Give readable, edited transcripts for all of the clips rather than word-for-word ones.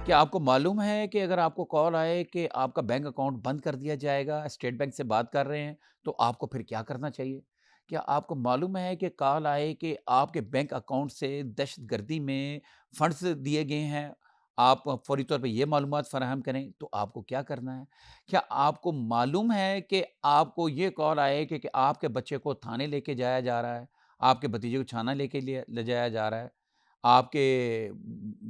क्या आपको मालूम है कि अगर आपको कॉल आए कि आपका बैंक अकाउंट बंद कर दिया जाएगा, स्टेट बैंक से बात कर रहे हैं, तो आपको फिर क्या करना चाहिए? क्या आपको मालूम है कि कॉल आए कि आपके बैंक अकाउंट से दहशतगर्दी में फंड्स दिए गए हैं, आप फौरी तौर पे ये मालूमात फ़राहम करें, तो आपको क्या करना है? क्या आपको मालूम है कि आपको ये कॉल आए कि आपके बच्चे को थाने लेके जाया जा रहा है, आपके भतीजे को छाना लेके लिए ले जाया जा रहा है? आपके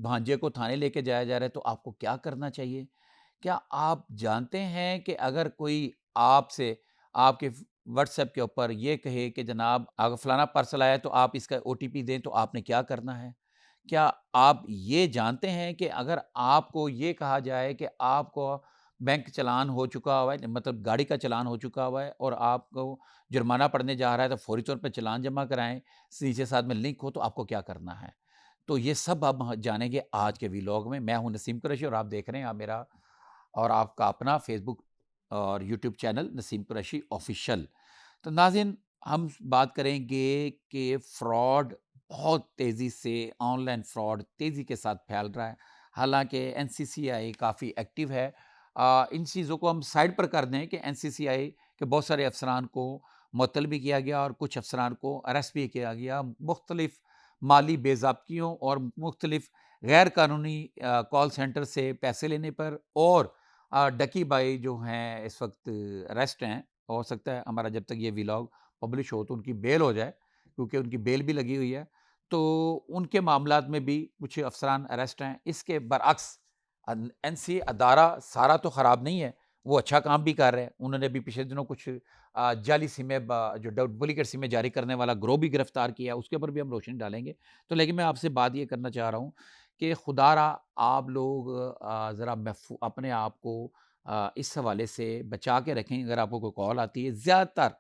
भांजे को थाने लेके जाया जा रहा है, तो आपको क्या करना चाहिए? क्या आप जानते हैं कि अगर कोई आपसे आपके व्हाट्सएप के ऊपर ये कहे कि जनाब अगर फलाना पार्सल आया है तो आप इसका ओटीपी दें, तो आपने क्या करना है? क्या आप ये जानते हैं कि अगर आपको ये कहा जाए कि आपको बैंक चालान हो चुका हुआ है, मतलब गाड़ी का चालान हो चुका हुआ है और आपको जुर्माना पड़ने जा रहा है, तो फौरी तौर पे चालान जमा कराएँ, नीचे साथ में लिंक हो, तो आपको क्या करना है? तो ये सब अब हम जानेंगे आज के व्लॉग में। मैं हूँ नसीम कुरैशी और आप देख रहे हैं आप मेरा और आपका अपना फ़ेसबुक और YouTube channel Naseem Qureshi official. तो नाज़रीन, हम बात करेंगे कि फ्रॉड बहुत तेज़ी से ऑनलाइन फ्रॉड तेज़ी के साथ फैल रहा है। हालाँकि एनसीसीआई काफ़ी एक्टिव है। इन चीज़ों को हम साइड पर कर दें कि एनसीसीआई के बहुत सारे अफ़सरान को मुअत्तल भी किया गया और कुछ अफ़सरान को अरेस्ट भी किया गया। मुख्तलिफ़ माली बेज़ाब्तियों और मुख्तलिफ़ गैर कानूनी कॉल सेंटर से पैसे लेने पर और डकी भाई जो हैं इस वक़्त अरेस्ट हैं। हो सकता है हमारा जब तक ये व्लॉग पब्लिश हो तो उनकी बेल हो जाए, क्योंकि उनकी बेल भी लगी हुई है। तो उनके मामलात में भी कुछ अफ़सरान अरेस्ट हैं। इसके बरअक्स एनसी अदारा सारा तो ख़राब नहीं है, वो अच्छा काम भी कर रहे हैं। उन्होंने भी पिछले दिनों कुछ जाली सिमें जो डुप्लीकेट सिमें जारी करने वाला गिरोह भी गिरफ्तार किया, उसके ऊपर भी हम रोशनी डालेंगे। तो लेकिन मैं आपसे बात ये करना चाह रहा हूँ कि खुदारा आप लोग ज़रा अपने आप को इस हवाले से बचा के रखें। अगर आपको कोई कॉल आती है, ज़्यादातर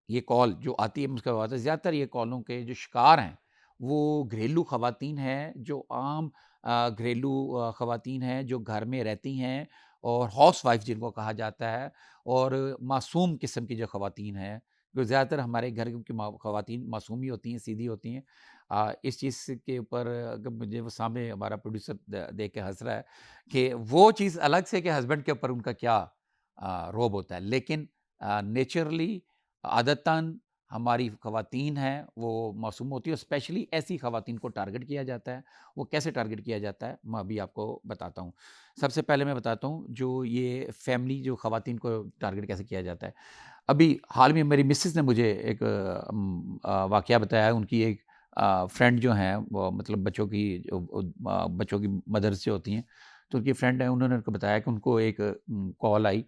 ये कॉल जो आती है मुझको आता है, ज़्यादातर ये कॉलों के जो शिकार हैं, वो घरेलू ख़वातीन हैं, जो आम घरेलू ख़वातीन हैं, जो घर में रहती हैं और हाउसवाइफ़ जिनको कहा जाता है और मासूम किस्म की जो ख़वातीन हैं, जो ज़्यादातर हमारे घर की ख़वातीन मासूम ही होती हैं, सीधी होती हैं। इस चीज़ के ऊपर अगर मुझे वो सामने हमारा प्रोड्यूसर देख के हँस रहा है कि वो चीज़ अलग से कि हस्बैंड के ऊपर उनका क्या रौब होता है। लेकिन नेचुरली आदतन हमारी ख़वातीन हैं, वो मासूम होती है और स्पेशली ऐसी ख़वातीन को टारगेट किया जाता है। वो कैसे टारगेट किया जाता है, मैं अभी आपको बताता हूँ। सबसे पहले मैं बताता हूँ, जो ये फैमिली जो ख़वातीन को टारगेट कैसे किया जाता है। अभी हाल में मेरी मिसेज़ ने मुझे एक वाक़या बताया है। उनकी एक फ्रेंड जो हैं, वो मतलब बच्चों की मदर्स जो होती हैं, तो उनकी फ्रेंड है, उन्होंने उनको बताया कि उनको एक कॉल आई।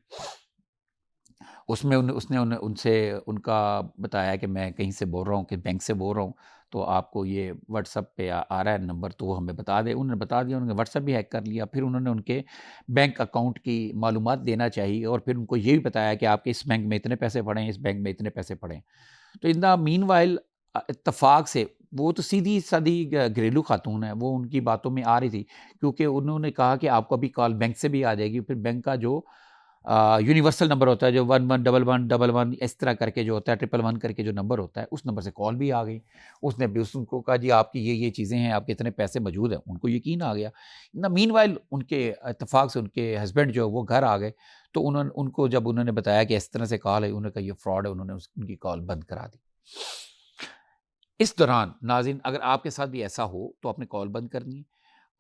उसमें उसने उनसे उनका बताया कि मैं कहीं से बोल रहा हूँ, कि बैंक से बोल रहा हूँ, तो आपको ये व्हाट्सएप पे आ रहा है नंबर, तो वो हमें बता दें। उन्होंने बता दिया, उन्होंने व्हाट्सएप भी हैक कर लिया। फिर उन्होंने उनके बैंक अकाउंट की मालूमात देना चाहिए और फिर उनको ये भी बताया कि आपके इस बैंक में इतने पैसे पड़े हैं, इस बैंक में इतने पैसे पड़े हैं। तो इन द मीनवाइल इत्तेफ़ाक से वो तो सीधी-सादी घरेलू खातून है, वो उनकी बातों में आ रही थी, क्योंकि उन्होंने कहा कि आपको अभी कॉल बैंक से भी आ जाएगी। फिर बैंक का जो यूनिवर्सल नंबर होता है, जो 111111 इस तरह करके जो होता है, 111 करके जो नंबर होता है, उस नंबर से कॉल भी आ गई। उसने भी उसको कहा जी आपकी ये चीज़ें हैं, आपके इतने पैसे मौजूद हैं, उनको यकीन आ गया। मीनवाइल उनके इत्तेफ़ाक से उनके हस्बैंड जो है वो घर आ गए, तो उनको जब उन्होंने बताया कि इस तरह से कॉल है, उन्होंने कहा ये फ्रॉड है, उन्होंने उनकी कॉल बंद करा दी। इस दौरान नाज़रीन, अगर आपके साथ भी ऐसा हो, तो आपने कॉल बंद करनी है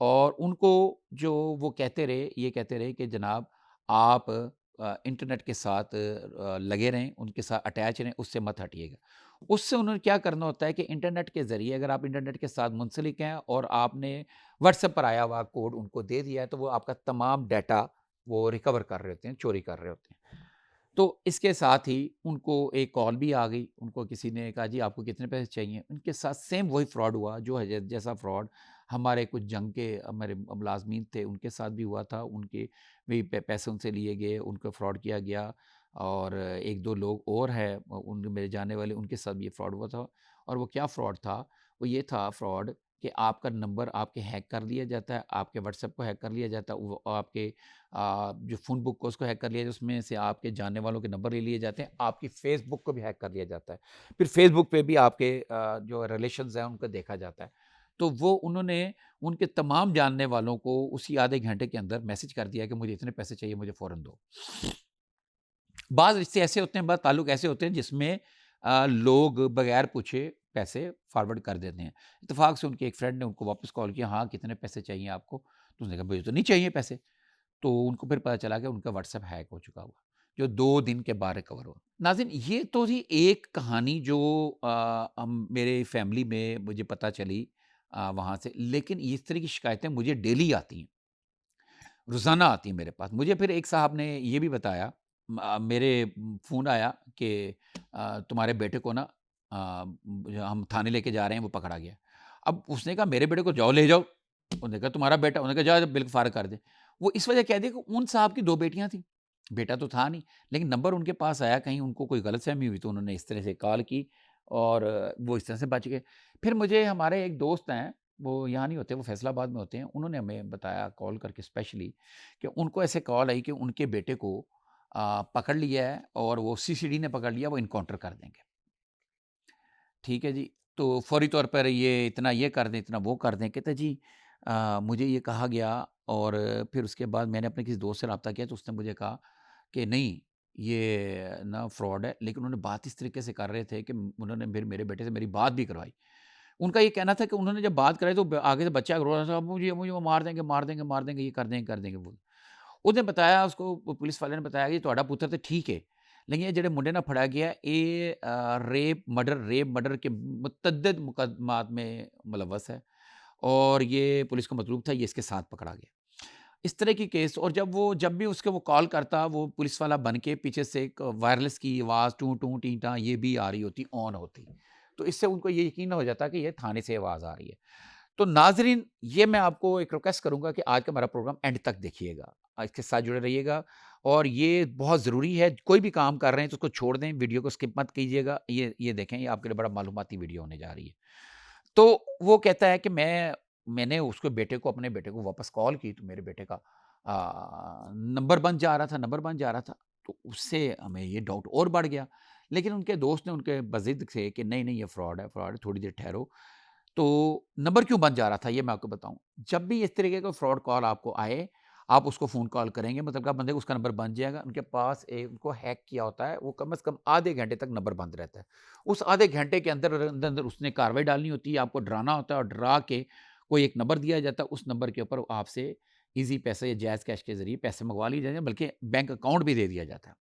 और उनको जो वो कहते रहे, ये कहते रहे कि जनाब आप इंटरनेट के साथ लगे रहें, उनके साथ अटैच रहें, उससे मत हटिएगा। उससे उन्होंने क्या करना होता है कि इंटरनेट के ज़रिए अगर आप इंटरनेट के साथ मुंसलिक हैं और आपने व्हाट्सएप पर आया हुआ कोड उनको दे दिया है, तो वो आपका तमाम डाटा वो रिकवर कर रहे होते हैं, चोरी कर रहे होते हैं। तो इसके साथ ही उनको एक कॉल भी आ गई, उनको किसी ने कहा जी आपको कितने पैसे चाहिए? उनके साथ सेम वही फ्रॉड हुआ जो है जैसा फ्रॉड हमारे कुछ जंग के हमारे मुलाज़मीन थे उनके साथ भी हुआ था। उनके भी पैसे उनसे लिए गए, उनको फ्रॉड किया गया और 1-2 लोग और हैं उन मेरे जानने वाले, उनके साथ भी ये फ्रॉड हुआ था। और वो क्या फ्रॉड था? वो ये था फ्रॉड कि आपका नंबर आपके हैक कर लिया जाता है, आपके व्हाट्सएप को हैक कर लिया जाता है, वो आपके जो फ़ोन बुक को उसको हैक कर लिया जाए, उसमें से आपके जानने वालों के नंबर ले लिए जाते हैं, आपकी फ़ेसबुक को भी हैक कर लिया जाता है। फिर फ़ेसबुक पे भी आपके जो रिलेशंस हैं उनको देखा जाता है। तो वो उन्होंने उनके तमाम जानने वालों को उसी आधे घंटे के अंदर मैसेज कर दिया कि मुझे इतने पैसे चाहिए, मुझे फ़ौरन दो। बाज़ रिश्ते ऐसे होते हैं, बाज़ ताल्लुक ऐसे होते हैं जिसमें लोग बगैर पूछे पैसे फॉरवर्ड कर देते हैं। इत्तेफ़ाक से उनके एक फ्रेंड ने उनको वापस कॉल किया, हाँ, कितने पैसे चाहिए आपको? तो उसने कहा मुझे तो नहीं चाहिए पैसे। तो उनको फिर पता चला कि उनका व्हाट्सएप हैक हो चुका हुआ, जो 2 दिन के बाद रिकवर हुआ। नाज़रीन, ये तो थी एक कहानी जो मेरे फैमिली में मुझे पता चली वहाँ से, लेकिन इस तरह की शिकायतें मुझे डेली आती हैं, रोज़ाना आती हैं मेरे पास। मुझे फिर एक साहब ने ये भी बताया, मेरे फ़ोन आया कि तुम्हारे बेटे को ना हम थाने लेके जा रहे हैं, वो पकड़ा गया। अब उसने कहा मेरे बेटे को जाओ ले जाओ। उन्होंने कहा तुम्हारा बेटा, उन्होंने कहा जाओ बिल्कुल फ़ारिग कर दें। वो इस वजह कह दिया कि उन साहब की 2 बेटियाँ थीं, बेटा तो था नहीं, लेकिन नंबर उनके पास आया, कहीं उनको कोई गलतफ़हमी हुई तो उन्होंने इस तरह से कॉल की और वो इस तरह से बच गए। फिर मुझे हमारे एक दोस्त हैं, वो यहाँ नहीं होते, वो फैसलाबाद में होते हैं, उन्होंने हमें बताया कॉल करके स्पेशली कि उनको ऐसे कॉल आई कि उनके बेटे को पकड़ लिया है और वो सीसीडी ने पकड़ लिया, वो एनकाउंटर कर देंगे। ठीक है जी, तो फ़ौरी तौर पर ये इतना ये कर दें, इतना वो कर दें। कहते जी मुझे ये कहा गया और फिर उसके बाद मैंने अपने किसी दोस्त से राब्ता किया तो उसने मुझे कहा कि नहीं, ये ना फ्रॉड है। लेकिन उन्होंने बात इस तरीके से कर रहे थे कि उन्होंने फिर मेरे बेटे से मेरी बात भी करवाई। उनका ये कहना था कि उन्होंने जब बात कराई तो ब आगे से बच्चा रो रहा था, मुझे मुझे वो मार देंगे, मार देंगे, मार देंगे, ये कर देंगे वो। ਉਹਨੇ बताया उसको, पुलिस वाले ने बताया कि ਤੁਹਾਡਾ ਪੁੱਤਰ ਤੇ ਠੀਕ ਹੈ, लेकिन ये ਜਿਹੜੇ मुंडे ਨਾਲ फड़ा गया ये रेप मर्डर के मुतअद्दिद मुकदमात में मुलव्वस है और ये पुलिस को मतलूब था, ये इसके साथ पकड़ा गया। इस तरह की केस, और जब भी उसके वो कॉल करता, वो पुलिस वाला बन के पीछे से एक वायरलेस की आवाज़ टू टू टी टा ये भी आ रही होती, ऑन होती। तो इससे उनको ये यकीन हो जाता कि ये थाने से आवाज़ आ रही है। तो नाज़रीन, ये मैं आपको एक रिक्वेस्ट करूँगा कि आज का हमारा प्रोग्राम एंड तक देखिएगा। इसके साथ जुड़े रहिएगा और ये बहुत ज़रूरी है, कोई भी काम कर रहे हैं तो उसको छोड़ दें, वीडियो को स्किप मत कीजिएगा। ये देखें, ये आपके लिए बड़ा मालूमाती वीडियो होने जा रही है। तो वो कहता है कि मैंने उसको बेटे को अपने बेटे को वापस कॉल की तो मेरे बेटे का नंबर बंद जा रहा था। तो उससे हमें ये डाउट और बढ़ गया। लेकिन उनके दोस्त ने उनके बज़िद से कि नहीं, ये फ्रॉड है, थोड़ी देर ठहरो। तो नंबर क्यों बंद जा रहा था ये मैं आपको बताऊँ। जब भी इस तरीके का फ्रॉड कॉल आपको आए, आप उसको फ़ोन कॉल करेंगे, मतलब क्या बंदे को उसका नंबर बन जाएगा। उनके पास उनको हैक किया होता है, वो कम से कम आधे घंटे तक नंबर बंद रहता है। उस आधे घंटे के अंदर उसने कार्रवाई डालनी होती है, आपको डराना होता है और डरा के कोई एक नंबर दिया जाता है, उस नंबर के ऊपर आपसे ईज़ी पैसे या जायज़ कैश के ज़रिए पैसे मंगवा लिए जाते हैं, बल्कि बैंक अकाउंट भी दे दिया जाता है।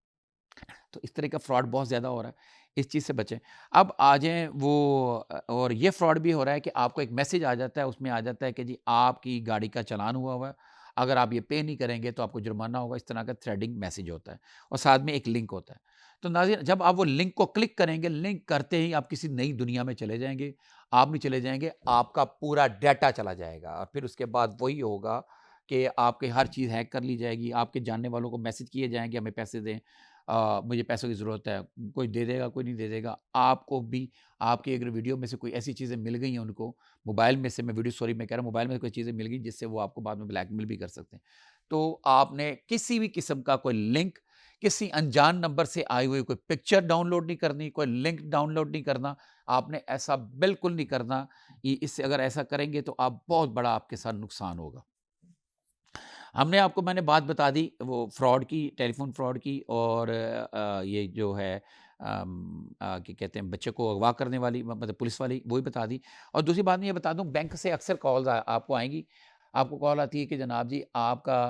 तो इस तरह का फ्रॉड बहुत ज़्यादा हो रहा है, इस चीज़ से बचें। अब आ जाएँ और ये फ्रॉड भी हो रहा है कि आपको एक मैसेज आ जाता है, उसमें आ जाता है कि जी आपकी गाड़ी का चालान हुआ हुआ है, अगर आप ये पे नहीं करेंगे तो आपको जुर्माना होगा, इस तरह का थ्रेडिंग मैसेज होता है और साथ में एक लिंक होता है। तो नाज़रीन, जब आप वो लिंक को क्लिक करेंगे, लिंक करते ही आप किसी नई दुनिया में चले जाएँगे। आप नहीं चले जाएँगे, आपका पूरा डाटा चला जाएगा और फिर उसके बाद वही होगा कि आपकी हर चीज़ हैक कर ली जाएगी, आपके जानने वालों को मैसेज किए जाएँगे हमें पैसे दें। मुझे पैसों की ज़रूरत है, कोई दे देगा, कोई नहीं दे देगा। आपको भी आपकी अगर वीडियो में से कोई ऐसी चीज़ें मिल गई हैं उनको, मोबाइल में से मैं वीडियो सॉरी मैं कह रहा हूँ, मोबाइल में से कोई चीज़ें मिल गई जिससे वो आपको बाद में ब्लैकमेल भी कर सकते हैं। तो आपने किसी भी किस्म का कोई लिंक, किसी अनजान नंबर से आई हुई कोई पिक्चर डाउनलोड नहीं करनी, कोई लिंक डाउनलोड नहीं करना। आपने ऐसा बिल्कुल नहीं करना। इससे अगर ऐसा करेंगे तो आप बहुत बड़ा आपके साथ नुकसान होगा। मैंने बात बता दी वो फ्रॉड की, टेलीफ़ोन फ्रॉड की और ये जो है क्या कहते हैं बच्चे को अगवा करने वाली मतलब पुलिस वाली वो भी बता दी। और दूसरी बात मैं ये बता दूँ, बैंक से अक्सर कॉल्स आपको आएँगी। आपको कॉल आती है कि जनाब जी आपका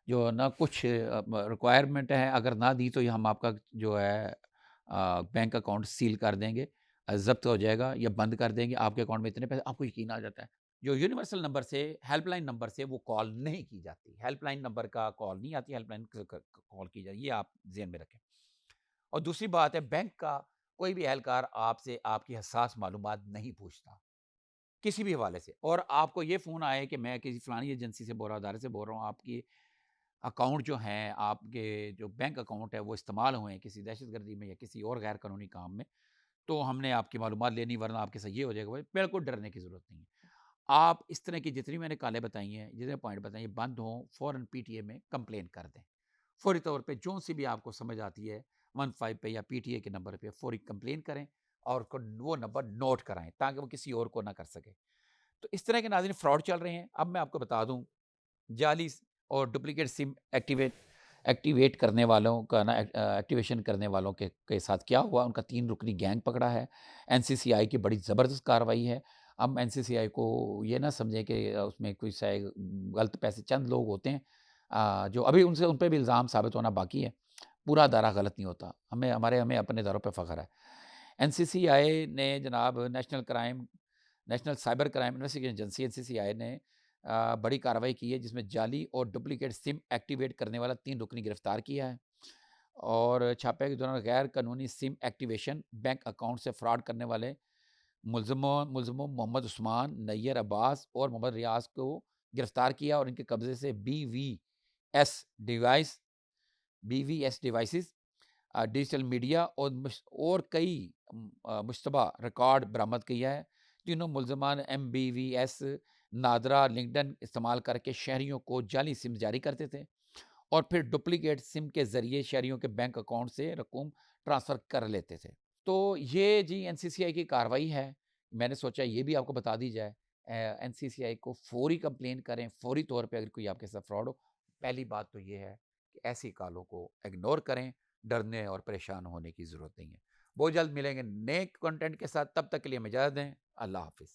जो है ना कुछ रिक्वायरमेंट है, अगर ना दी तो ये हम आपका जो है बैंक अकाउंट सील कर देंगे, ज़ब्त हो जाएगा या बंद कर देंगे, आपके अकाउंट में इतने पैसे, आपको यकीन आ जाता है। जो यूनिवर्सल नंबर से, हेल्पलाइन नंबर से वो कॉल नहीं की जाती। हेल्पलाइन नंबर का कॉल नहीं आती, हेल्पलाइन कॉल की जाती, ये आप ज़हन में रखें। और दूसरी बात है, बैंक का कोई भी एहलकार आपसे आपकी हसास मालूमात नहीं पूछता, किसी भी हवाले से। और आपको ये फ़ोन आए कि मैं किसी फ़लानी एजेंसी से बोल रहा हूँ, अदारे से बोल रहा हूँ, आपकी अकाउंट जो हैं, आपके जो बैंक अकाउंट है वो इस्तेमाल हुए हैं किसी दहशतगर्दी में या किसी और गैर कानूनी काम में, तो हमने आपकी मालूमात लेनी, वरना आपके साथ ये हो जाएगा। बिल्कुल डरने की ज़रूरत नहीं है। आप इस तरह की जितनी मैंने कालें बताई हैं, जितने पॉइंट बताए हैं, बंद हों, फ़ौरन पीटीए में कंप्लेंट कर दें। फ़ौरी तौर पे जो सी भी आपको समझ आती है 15 पे या पीटीए के नंबर पे फ़ौरी कंप्लेंट करें और वो नंबर नोट कराएँ ताकि वो किसी और को ना कर सके। तो इस तरह के नाज़रीन फ्रॉड चल रहे हैं। अब मैं आपको बता दूँ, जाली और डुप्लीकेट सिम एक्टिवेट एक्टिवेट करने वालों का ना एक्टिवेशन करने वालों के साथ क्या हुआ, उनका 3 रुकनी गैंग पकड़ा है। एनसीसीआई की बड़ी ज़बरदस्त कार्रवाई है। अब एनसीसीआई को ये ना समझें कि उसमें कोई शायद गलत पैसे चंद लोग होते हैं जो अभी उनसे उन पे भी इल्ज़ाम साबित होना बाकी है। पूरा दायरा गलत नहीं होता। हमें अपने दायरों पे फ़ख्र है। एनसीसीआई ने जनाब national cyber crime investigation agency NCCI ने बड़ी कार्रवाई की है, जिसमें जाली और डुप्लीकेट सिम एक्टिवेट करने वाला 3 रुकनी गिरफ्तार किया है। और छापे के दौरान गैर कानूनी सिम एक्टिवेशन, बैंक अकाउंट से फ्रॉड करने वाले मुलज़िमों मोहम्मद उस्मान, नैयर अब्बास और मोहम्मद रियाज को गिरफ्तार किया और इनके कब्जे से device BVS devices, digital media और कई मुश्तबा रिकॉर्ड बरामद किया है। तीनों मुलजमान एमबीवीएस नादरा लिंक्डइन इस्तेमाल करके शहरियों को जाली सिम जारी करते थे और फिर डुप्लीकेट सिम के जरिए शहरियों के बैंक अकाउंट से रकूम ट्रांसफ़र कर लेते थे। तो ये जी एनसीसीआई की कार्रवाई है। मैंने सोचा ये भी आपको बता दी जाए। एनसीसीआई को फ़ौरी कंप्लेन करें, फ़ौरी तौर पे अगर कोई आपके साथ फ्रॉड हो। पहली बात तो ये है कि ऐसी कॉलों को इग्नोर करें, डरने और परेशान होने की ज़रूरत नहीं है। बहुत जल्द मिलेंगे नए कंटेंट के साथ, तब तक के लिए हमें इजाज़त दें। अल्लाह हाफ़िज़।